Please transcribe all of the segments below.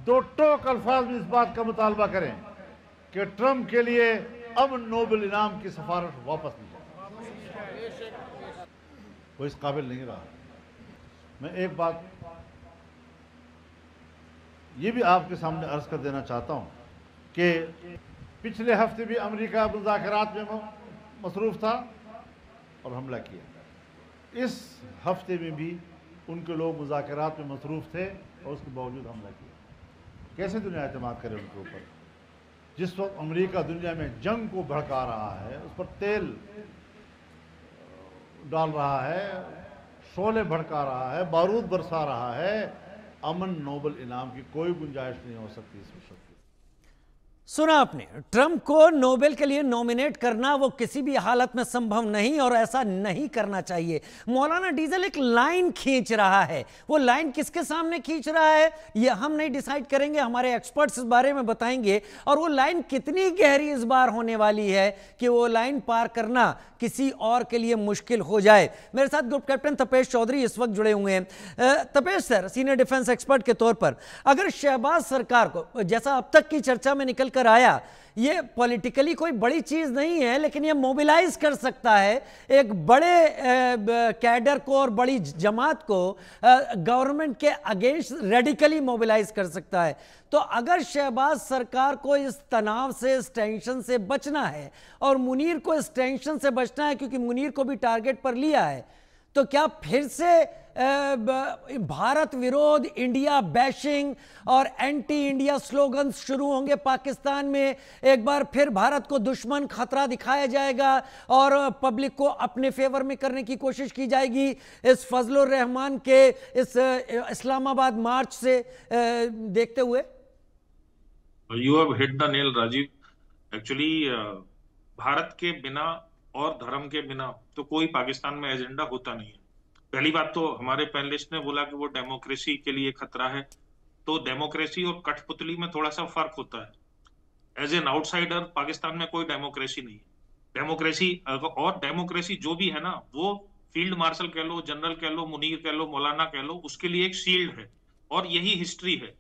दो टोक अल्फाज में इस बात का मुतालबा करें कि ट्रंप के लिए अमन नोबेल इनाम की सिफारिश वापस ली जाए। वो इस काबिल नहीं रहा। मैं एक बात ये भी आपके सामने अर्ज कर देना चाहता हूं कि पिछले हफ्ते भी अमेरिका मुज़ाकरात में मसरूफ़ था और हमला किया। इस हफ्ते में भी उनके लोग मुज़ाकरात में मसरूफ़ थे और उसके बावजूद हमला किया। कैसे दुनिया एतमाद करे उनके ऊपर? जिस वक्त अमेरिका दुनिया में जंग को भड़का रहा है, उस पर तेल डाल रहा है, शोले भड़का रहा है, बारूद बरसा रहा है, अमन नोबेल इनाम की कोई गुंजाइश नहीं हो सकती इस विषय की। सुना आपने, ट्रंप को नोबेल के लिए नॉमिनेट करना वो किसी भी हालत में संभव नहीं और ऐसा नहीं करना चाहिए। मौलाना डीजल एक लाइन खींच रहा है। वो लाइन किसके सामने खींच रहा है ये हम नहीं डिसाइड करेंगे, हमारे एक्सपर्ट्स इस बारे में बताएंगे। और वो लाइन कितनी गहरी इस बार होने वाली है कि वो लाइन पार करना किसी और के लिए मुश्किल हो जाए। मेरे साथ ग्रुप कैप्टन तपेश चौधरी इस वक्त जुड़े हुए हैं। Tapesh sir, senior defence expert के तौर पर, अगर शहबाज सरकार को, जैसा अब तक की चर्चा में निकल कर आया, ये पॉलिटिकली कोई बड़ी चीज नहीं है, लेकिन ये मोबिलाइज कर सकता है एक बड़े कैडर को और बड़ी जमात को गवर्नमेंट के अगेंस्ट रेडिकली मोबिलाइज कर सकता है। तो अगर शहबाज सरकार को इस तनाव से, इस टेंशन से बचना है और मुनीर को इस टेंशन से बचना है क्योंकि मुनीर को भी टारगेट पर लिया है, तो क्या फिर से भारत विरोध, इंडिया बैशिंग और एंटी इंडिया स्लोगन शुरू होंगे पाकिस्तान में? एक बार फिर भारत को दुश्मन खतरा दिखाया जाएगा और पब्लिक को अपने फेवर में करने की कोशिश की जाएगी इस फजलुर रहमान के इस इस्लामाबाद मार्च से देखते हुए? You have hit the nail Rajiv. Actually Bharat के बिना और धर्म के बिना तो कोई पाकिस्तान में एजेंडा होता नहीं है। पहली बात तो हमारे पैनलिस्ट ने बोला कि वो डेमोक्रेसी के लिए खतरा है, तो डेमोक्रेसी और कठपुतली में थोड़ा सा फर्क होता है। एज एन आउटसाइडर पाकिस्तान में कोई डेमोक्रेसी नहीं है। डेमोक्रेसी और डेमोक्रेसी जो भी है ना, वो फील्ड मार्शल कह लो, जनरल कह लो, मुनीर कह लो, मौलाना कह लो, उसके लिए एक शील्ड है। और यही हिस्ट्री है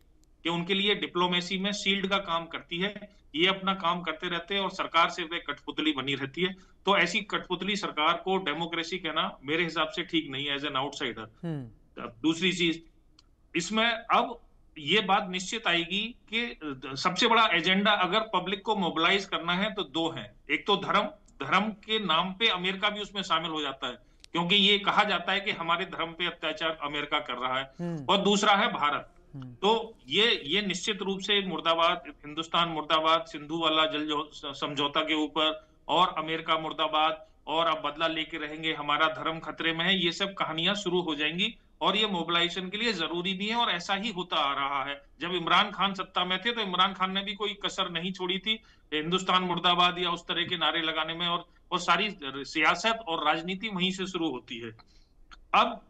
कि उनके लिए डिप्लोमेसी में शील्ड का काम करती है। ये अपना काम करते रहते हैं और सरकार से वे कठपुतली बनी रहती है। तो ऐसी कठपुतली सरकार को डेमोक्रेसी कहना मेरे हिसाब से ठीक नहीं है एज एन आउटसाइडर। दूसरी चीज इसमें अब ये बात निश्चित आएगी कि सबसे बड़ा एजेंडा अगर पब्लिक को मोबिलाइज करना है तो दो है। एक तो धर्म के नाम पे अमेरिका भी उसमें शामिल हो जाता है, क्योंकि ये कहा जाता है कि हमारे धर्म पे अत्याचार अमेरिका कर रहा है। और दूसरा है भारत। तो ये निश्चित रूप से मुर्दाबाद, हिंदुस्तान मुर्दाबाद, सिंधु वाला जल समझौता के ऊपर, और अमेरिका मुर्दाबाद, और अब बदला लेके रहेंगे, हमारा धर्म खतरे में है, ये सब कहानियां शुरू हो जाएंगी। और ये मोबिलाइजेशन के लिए जरूरी भी है और ऐसा ही होता आ रहा है। जब इमरान खान सत्ता में थे तो इमरान खान ने भी कोई कसर नहीं छोड़ी थी हिंदुस्तान मुर्दाबाद या उस तरह के नारे लगाने में, और सारी सियासत और राजनीति वहीं से शुरू होती है। अब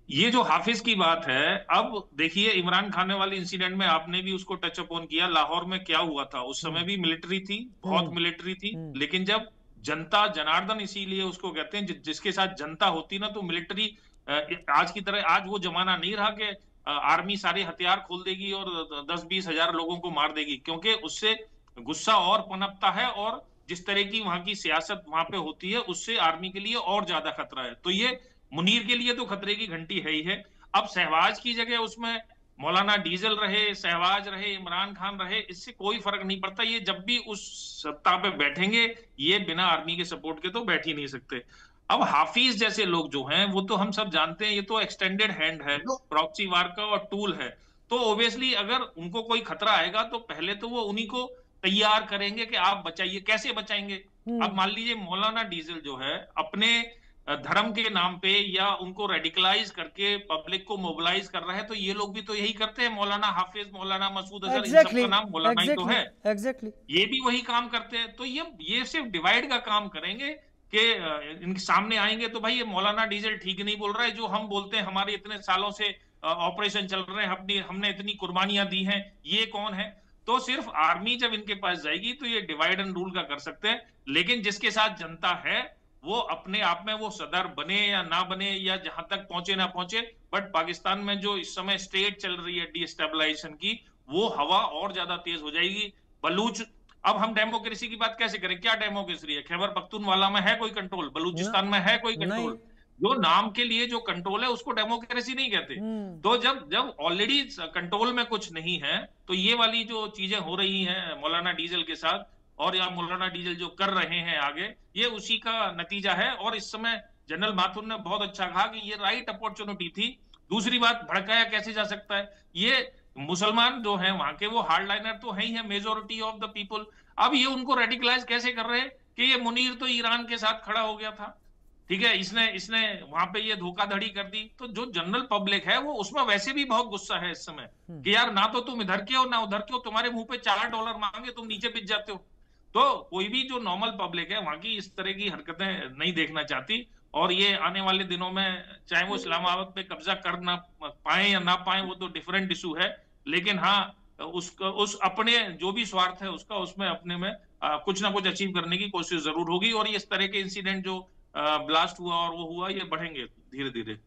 ये जो हाफिज की बात है, अब देखिए इमरान खान वाले इंसिडेंट में आपने भी उसको टच अपॉन किया। लाहौर में क्या हुआ था, उस समय भी मिलिट्री थी, बहुत मिलिट्री थी, लेकिन जब जनता जनार्दन इसीलिए उसको कहते हैं, जिसके साथ जनता होती ना, तो मिलिट्री आज की तरह, आज वो जमाना नहीं रहा कि आर्मी सारे हथियार खोल देगी और 10-20 हजार लोगों को मार देगी, क्योंकि उससे गुस्सा और पनपता है और जिस तरह की वहां की सियासत वहां पे होती है उससे आर्मी के लिए और ज्यादा खतरा है। तो ये मुनीर के लिए तो खतरे की घंटी है ही है। अब सहवाज की जगह उसमें मौलाना डीजल रहे, सहवाज रहे, इमरान खान रहे, इससे कोई फर्क नहीं पड़ता। ये जब भी उस सत्ता पे बैठेंगे, ये बिना आर्मी के सपोर्ट के तो बैठ ही नहीं सकते। अब हाफिज जैसे लोग जो हैं, वो तो हम सब जानते हैं, ये तो एक्सटेंडेड हैंड है, प्रॉक्सी वार का और टूल है। तो ऑब्वियसली अगर उनको कोई खतरा आएगा तो पहले तो वो उन्हीं को तैयार करेंगे कि आप बचाइए। कैसे बचाएंगे? अब मान लीजिए मौलाना डीजल जो है अपने धर्म के नाम पे या उनको रेडिकलाइज करके पब्लिक को मोबिलाइज कर रहा है, तो ये लोग भी तो यही करते हैं। मौलाना हाफिज, मौलाना मसूद अजहर, इन सबका नाम मौलाना ही तो है। ये भी वही काम करते हैं। तो ये सिर्फ डिवाइड का काम करेंगे कि इनके सामने आएंगे तो भाई ये मौलाना डीजल ठीक नहीं बोल रहा है, जो हम बोलते हैं हमारे इतने सालों से ऑपरेशन चल रहे हैं, हमने इतनी कुर्बानियां दी हैं, ये कौन है? तो सिर्फ आर्मी जब इनके पास जाएगी तो ये डिवाइड एंड रूल का कर सकते हैं। लेकिन जिसके साथ जनता है वो अपने आप में, वो सदर बने या ना बने या जहां तक पहुंचे ना पहुंचे, बट पाकिस्तान में जो इस समय स्टेट चल रही है डिस्टेबलाइजेशन की, वो हवा और ज्यादा तेज हो जाएगी। बलूच, अब हम डेमोक्रेसी की बात कैसे करें? क्या डेमोक्रेसी है? खैबर पख्तूनवाला में है कोई कंट्रोल? ना, बलूचिस्तान में है कोई नहीं। कंट्रोल? जो नाम के लिए जो कंट्रोल है उसको डेमोक्रेसी नहीं कहते। तो जब जब ऑलरेडी कंट्रोल में कुछ नहीं है, तो ये वाली जो चीजें हो रही हैं मौलाना डीजल के साथ, और या मौलाना डीजल जो कर रहे हैं आगे, ये उसी का नतीजा है। और इस समय जनरल माथुर ने बहुत अच्छा कहा कि ये राइट अपॉर्चुनिटी थी। दूसरी बात, भड़काया कैसे जा सकता है? ये मुसलमान जो हैं वहां के, वो हार्डलाइनर तो है ही है, मेजोरिटी ऑफ द पीपल। अब ये उनको रेडिकलाइज कैसे कर रहे हैं कि ये मुनीर तो ईरान के साथ खड़ा हो गया था, ठीक है, इसने इसने वहां पे ये धोखाधड़ी कर दी। तो जो जनरल पब्लिक है वो उसमें वैसे भी बहुत गुस्सा है इस समय कि यार ना तो तुम इधर के हो ना उधर के हो, तुम्हारे मुंह पे $4 मांगे तुम नीचे बिक जाते हो। तो कोई भी जो नॉर्मल पब्लिक है वहां की इस तरह की हरकतें नहीं देखना चाहती। और ये आने वाले दिनों में चाहे वो इस्लामाबाद पे कब्जा कर ना पाए या ना पाए, वो तो डिफरेंट इशू है। लेकिन हाँ, उस अपने जो भी स्वार्थ है उसका, उसमें अपने में कुछ ना कुछ अचीव करने की कोशिश जरूर होगी। और इस तरह के इंसिडेंट जो ब्लास्ट हुआ और वो हुआ, ये बढ़ेंगे धीरे धीरे।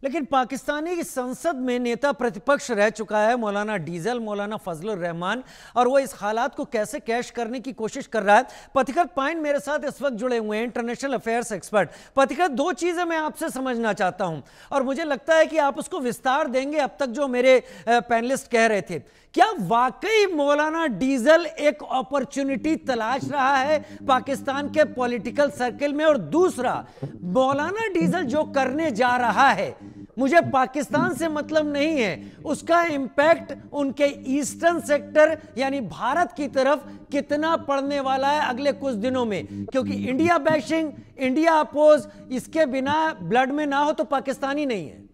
लेकिन पाकिस्तानी संसद में नेता प्रतिपक्ष रह चुका है मौलाना डीजल, मौलाना फजलुर रहमान, और वो इस हालात को कैसे कैश करने की कोशिश कर रहा है। पथिकृत पाइन मेरे साथ इस वक्त जुड़े हुए हैं, इंटरनेशनल अफेयर्स एक्सपर्ट। पथिकृत, दो चीजें मैं आपसे समझना चाहता हूं और मुझे लगता है कि आप उसको विस्तार देंगे अब तक जो मेरे पैनलिस्ट कह रहे थे। क्या वाकई मौलाना डीजल एक अपॉर्चुनिटी तलाश रहा है पाकिस्तान के पॉलिटिकल सर्कल में? और दूसरा, मौलाना डीजल जो करने जा रहा है, मुझे पाकिस्तान से मतलब नहीं है, उसका इंपैक्ट उनके ईस्टर्न सेक्टर यानी भारत की तरफ कितना पड़ने वाला है अगले कुछ दिनों में? क्योंकि इंडिया बैशिंग, इंडिया अपोज, इसके बिना ब्लड में ना हो तो पाकिस्तानी नहीं है।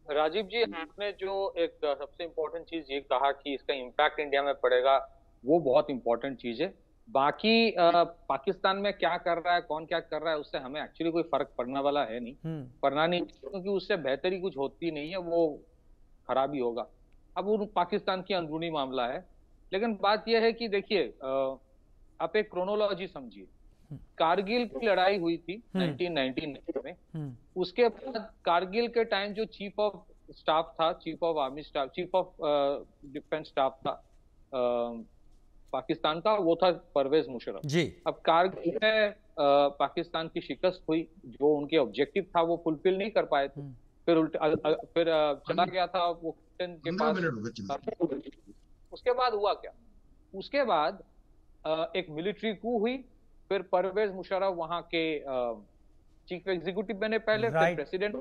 राजीव जी, आपने जो एक सबसे इम्पोर्टेंट चीज ये कहा कि इसका इम्पैक्ट इंडिया में पड़ेगा, वो बहुत इम्पोर्टेंट चीज है। बाकी पाकिस्तान में क्या कर रहा है, कौन क्या कर रहा है, उससे हमें एक्चुअली कोई फर्क पड़ने वाला है नहीं, पड़ना नहीं, क्योंकि उससे बेहतरी कुछ होती नहीं है, वो खराबी होगा। अब वो पाकिस्तान की अंदरूनी मामला है। लेकिन बात यह है कि देखिए, आप एक क्रोनोलॉजी समझिए। कारगिल की लड़ाई हुई थी 1999 में। उसके बाद कारगिल के टाइम जो चीफ ऑफ स्टाफ था, chief of army staff, chief of defence staff था पाकिस्तान का, वो था परवेज मुशर्रफ जी। अब कारगिल में पाकिस्तान की शिकस्त हुई, जो उनके ऑब्जेक्टिव था वो फुलफिल नहीं कर पाए थे। फिर चला गया था वो के पास। उसके बाद हुआ क्या? उसके बाद एक मिलिट्री कू हुई, फिर परवेज मुशर्रफ वहां के चीफ एग्जीक्यूटिव बने पहले, फिर प्रेसिडेंट,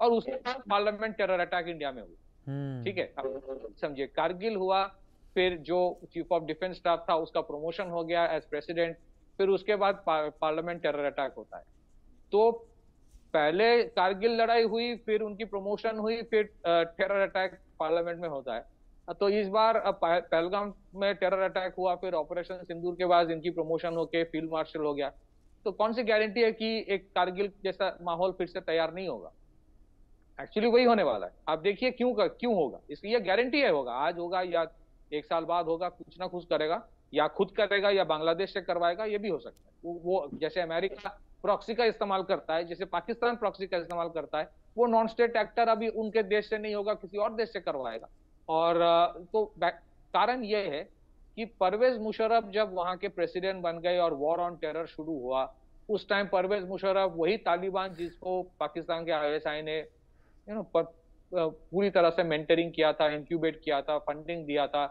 और उसके बाद पार्लियामेंट टेरर अटैक इंडिया में हुई। ठीक है, अब समझिए, कारगिल हुआ, फिर जो चीफ ऑफ डिफेंस स्टाफ था उसका प्रमोशन हो गया एज प्रेसिडेंट, फिर उसके बाद पार्लियामेंट टेरर अटैक होता है। तो पहले कारगिल लड़ाई हुई, फिर उनकी प्रमोशन हुई, फिर टेरर अटैक पार्लियामेंट में होता है। तो इस बार पहलगाम में टेरर अटैक हुआ, फिर ऑपरेशन सिंदूर के बाद इनकी प्रमोशन होके फील्ड मार्शल हो गया। तो कौन सी गारंटी है कि एक कारगिल जैसा माहौल फिर से तैयार नहीं होगा? एक्चुअली वही होने वाला है। आप देखिए क्यों होगा, इसलिए गारंटी है होगा, आज होगा या एक साल बाद होगा, कुछ ना कुछ करेगा, या खुद करेगा या बांग्लादेश से करवाएगा, ये भी हो सकता है। वो जैसे अमेरिका प्रॉक्सी का इस्तेमाल करता है, जैसे पाकिस्तान प्रॉक्सी का इस्तेमाल करता है, वो नॉन स्टेट एक्टर अभी उनके देश से नहीं होगा, किसी और देश से करवाएगा। और तो कारण यह है कि परवेज मुशर्रफ जब वहां के प्रेसिडेंट बन गए और वॉर ऑन टेरर शुरू हुआ, उस टाइम परवेज मुशर्रफ वही तालिबान जिसको पाकिस्तान के आईएसआई ने पूरी तरह से मेंटरिंग किया था, इंक्यूबेट किया था, फंडिंग दिया था,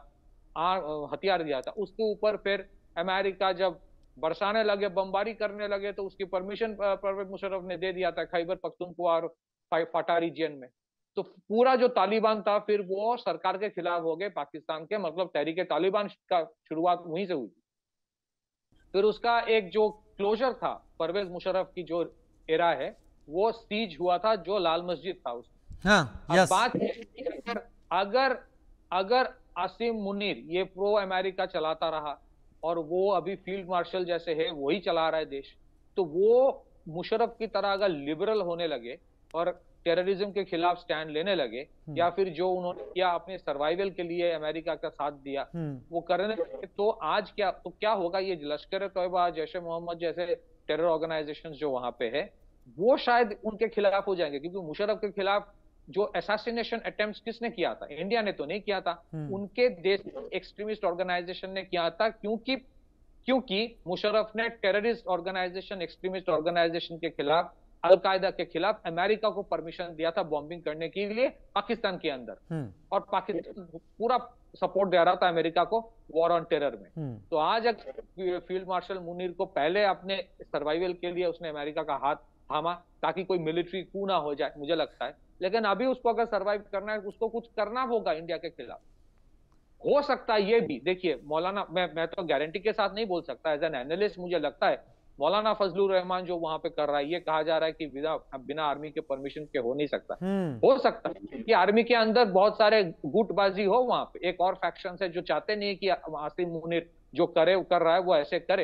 हथियार दिया था, उसके ऊपर फिर अमेरिका जब बरसाने लगे, बमबारी करने लगे, तो उसकी परमिशन परवेज मुशर्रफ ने दे दिया था खैबर पख्तूनख्वा और फाटा रीजन में। तो पूरा जो तालिबान था फिर वो सरकार के खिलाफ हो गए पाकिस्तान के, मतलब तहरीक तालिबान का शुरुआत वहीं से हुई। फिर उसका एक जो क्लोजर था परवेज मुशर्रफ की जो एरा है, वो सीज हुआ था जो लाल मस्जिद था उसमें। अब बात अगर आसिम मुनीर ये प्रो अमेरिका चलाता रहा और वो अभी फील्ड मार्शल जैसे है वही चला रहा है देश, तो वो मुशर्रफ की तरह अगर लिबरल होने लगे और टेररिज्म के खिलाफ स्टैंड लेने लगे, या फिर जो उन्होंने किया अपने सर्वाइवल के लिए अमेरिका का साथ दिया, वो करने लगे, तो आज क्या होगा? ये लश्कर तोयबा, जैश ए मोहम्मद जैसे टेरर ऑर्गेनाइजेशंस जो वहां पे है, वो शायद उनके खिलाफ हो जाएंगे, क्योंकि मुशर्रफ के खिलाफ जो असैसिनेशन अटेम्प्ट्स किसने किया था? इंडिया ने तो नहीं किया था, उनके देश एक्सट्रीमिस्ट ऑर्गेनाइजेशन ने किया था, क्योंकि मुशर्रफ ने टेररिस्ट ऑर्गेनाइजेशन, एक्सट्रीमिस्ट ऑर्गेनाइजेशन के खिलाफ, अलकायदा के खिलाफ अमेरिका को परमिशन दिया था बॉम्बिंग करने के लिए पाकिस्तान के अंदर, और पाकिस्तान पूरा सपोर्ट दे रहा था अमेरिका को वॉर ऑन टेरर में। तो आज अगर फील्ड मार्शल मुनीर को पहले अपने सर्वाइवल के लिए उसने अमेरिका का हाथ थामा ताकि कोई मिलिट्री कू ना हो जाए, मुझे लगता है, लेकिन अभी उसको अगर सर्वाइव करना है, उसको कुछ करना होगा इंडिया के खिलाफ। हो सकता है ये भी, देखिए मौलाना, मैं तो गारंटी के साथ नहीं बोल सकता, एज एन एनालिस्ट मुझे लगता है मौलाना फजलुर रहमान जो वहां पे कर रहा है, ये कहा जा रहा है कि बिना आर्मी के परमिशन के हो नहीं सकता। हो सकता है कि आर्मी के अंदर बहुत सारे गुटबाजी हो, वहां पे एक और फैक्शन है जो चाहते नहीं कि आसिम मुनीर जो कर रहा है वो ऐसे करे।